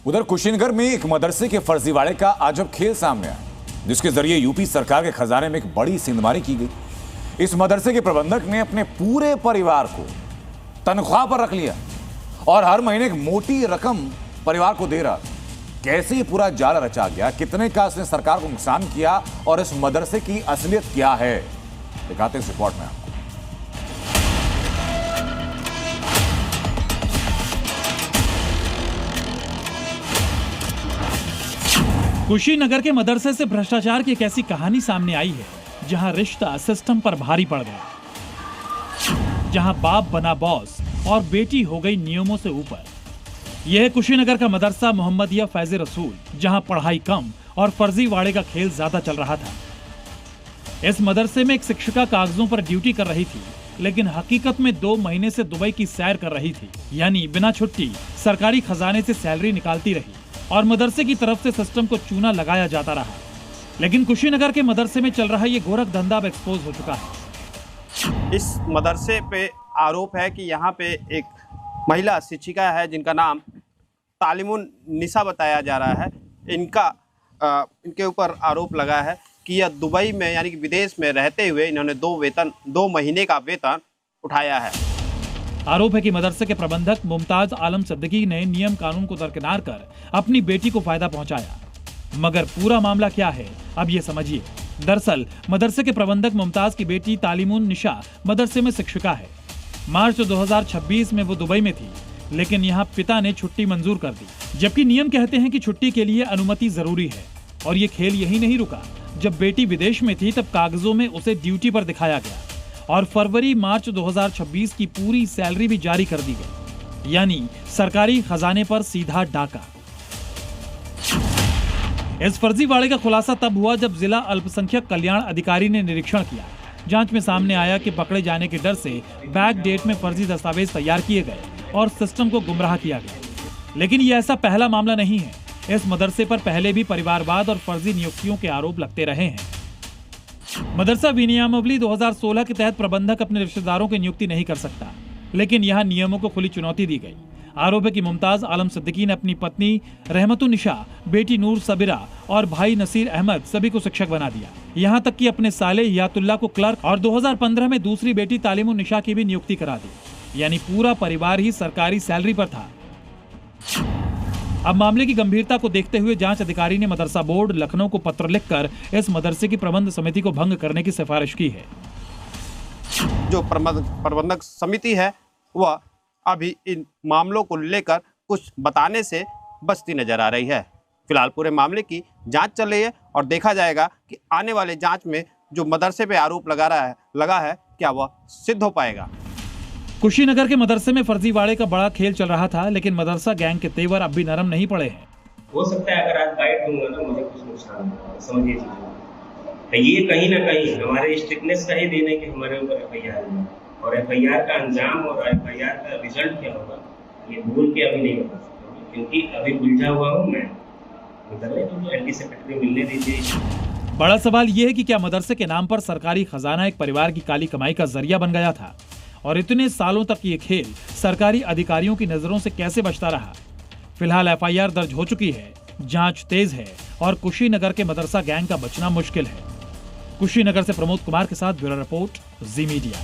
उधर कुशीनगर में एक मदरसे के फर्जीवाड़े का अजब खेल सामने आया, जिसके जरिए यूपी सरकार के खजाने में एक बड़ी सिंधमारी की गई। इस मदरसे के प्रबंधक ने अपने पूरे परिवार को तनख्वाह पर रख लिया और हर महीने एक मोटी रकम परिवार को दे रहा। कैसे ये पूरा जाल रचा गया, कितने का इसने सरकार को नुकसान किया और इस मदरसे की असलियत क्या है, दिखाते हैं इस रिपोर्ट में आपको। कुशीनगर के मदरसे से भ्रष्टाचार की एक ऐसी कहानी सामने आई है जहां रिश्ता सिस्टम पर भारी पड़ गया, जहां बाप बना बॉस और बेटी हो गई नियमों से ऊपर। यह है कुशीनगर का मदरसा मोहम्मदिया फैज़ रसूल, जहां पढ़ाई कम और फर्जीवाड़े का खेल ज्यादा चल रहा था। इस मदरसे में एक शिक्षिका कागजों पर ड्यूटी कर रही थी, लेकिन हकीकत में 2 महीने से दुबई की सैर कर रही थी, यानी बिना छुट्टी सरकारी खजाने से सैलरी निकालती रही और मदरसे की तरफ से सिस्टम को चूना लगाया जाता रहा। लेकिन कुशीनगर के मदरसे में चल रहा ये गोरख धंधा अब एक्सपोज हो चुका है। इस मदरसे पे आरोप है कि यहाँ पे एक महिला शिक्षिका है जिनका नाम तालिमुन निशा बताया जा रहा है। इनके ऊपर आरोप लगा है कि यह दुबई में यानी कि विदेश में रहते हुए इन्होंने 2 महीने का वेतन उठाया है। आरोप है कि मदरसे के प्रबंधक मुमताज आलम सिद्दीकी ने नियम कानून को दरकिनार कर अपनी बेटी को फायदा पहुंचाया। मगर पूरा मामला क्या है, अब ये समझिए। दरअसल मदरसे के प्रबंधक मुमताज की बेटी तालिमुन निशा मदरसे में शिक्षिका है। मार्च 2026 में वो दुबई में थी, लेकिन यहाँ पिता ने छुट्टी मंजूर कर दी, जबकि नियम कहते हैं कि छुट्टी के लिए अनुमति जरूरी है। और ये खेल यही नहीं रुका। जब बेटी विदेश में थी तब कागजों में उसे ड्यूटी पर दिखाया गया और फरवरी-मार्च 2026 की पूरी सैलरी भी जारी कर दी गई, यानी सरकारी खजाने पर सीधा डाका। इस फर्जीवाड़े का खुलासा तब हुआ जब जिला अल्पसंख्यक कल्याण अधिकारी ने निरीक्षण किया। जांच में सामने आया कि पकड़े जाने के डर से बैक डेट में फर्जी दस्तावेज तैयार किए गए और सिस्टम को गुमराह किया गया। लेकिन ये ऐसा पहला मामला नहीं है। इस मदरसे पर पहले भी परिवारवाद और फर्जी नियुक्तियों के आरोप लगते रहे हैं। मदरसा विनियमावली 2016 के तहत प्रबंधक अपने रिश्तेदारों की नियुक्ति नहीं कर सकता, लेकिन यहाँ नियमों को खुली चुनौती दी गई। आरोप है कि मुमताज आलम सिद्दीकी ने अपनी पत्नी रहमतुन निशा, बेटी नूर सबीरा और भाई नसीर अहमद सभी को शिक्षक बना दिया। यहाँ तक कि अपने साले हियातुल्लाह को क्लर्क और 2015 में दूसरी बेटी तालिमुन निशा की भी नियुक्ति करा दी, यानी पूरा परिवार ही सरकारी सैलरी पर था। अब मामले की गंभीरता को देखते हुए जांच अधिकारी ने मदरसा बोर्ड लखनऊ को पत्र लिखकर इस मदरसे की प्रबंध समिति को भंग करने की सिफारिश की है। जो प्रबंधक समिति है वह अभी इन मामलों को लेकर कुछ बताने से बचती नजर आ रही है। फिलहाल पूरे मामले की जांच चल रही है और देखा जाएगा कि आने वाले जांच में जो मदरसे पे आरोप लगा है क्या वह सिद्ध हो पाएगा। कुशीनगर के मदरसे में फर्जीवाड़े का बड़ा खेल चल रहा था, लेकिन मदरसा गैंग के तेवर अब भी नरम नहीं पड़े हैं। हो सकता है अगर आज गाइड दूंगा तो मुझे कुछ नुकसान होगा, समझिए चीजें। ये कहीं ना कहीं हमारे स्ट्रिक्टनेस का ही देन है कि हमारे ऊपर एफआईआर हुआ और एफआईआर का अंजाम और एफआईआर का रिजल्ट क्या होगा ये बोल के अभी नहीं बता सकता, क्योंकि अभी उलझा हुआ हूँ मैं। एलडी सेक्रेटरी मिलने दीजिए। बड़ा सवाल यह है कि क्या मदरसे के नाम पर सरकारी खजाना एक परिवार की काली कमाई का जरिया बन गया था, और इतने सालों तक ये खेल सरकारी अधिकारियों की नजरों से कैसे बचता रहा। फिलहाल एफआईआर दर्ज हो चुकी है, जांच तेज है और कुशीनगर के मदरसा गैंग का बचना मुश्किल है। कुशीनगर से प्रमोद कुमार के साथ ब्यूरो रिपोर्ट, जी मीडिया।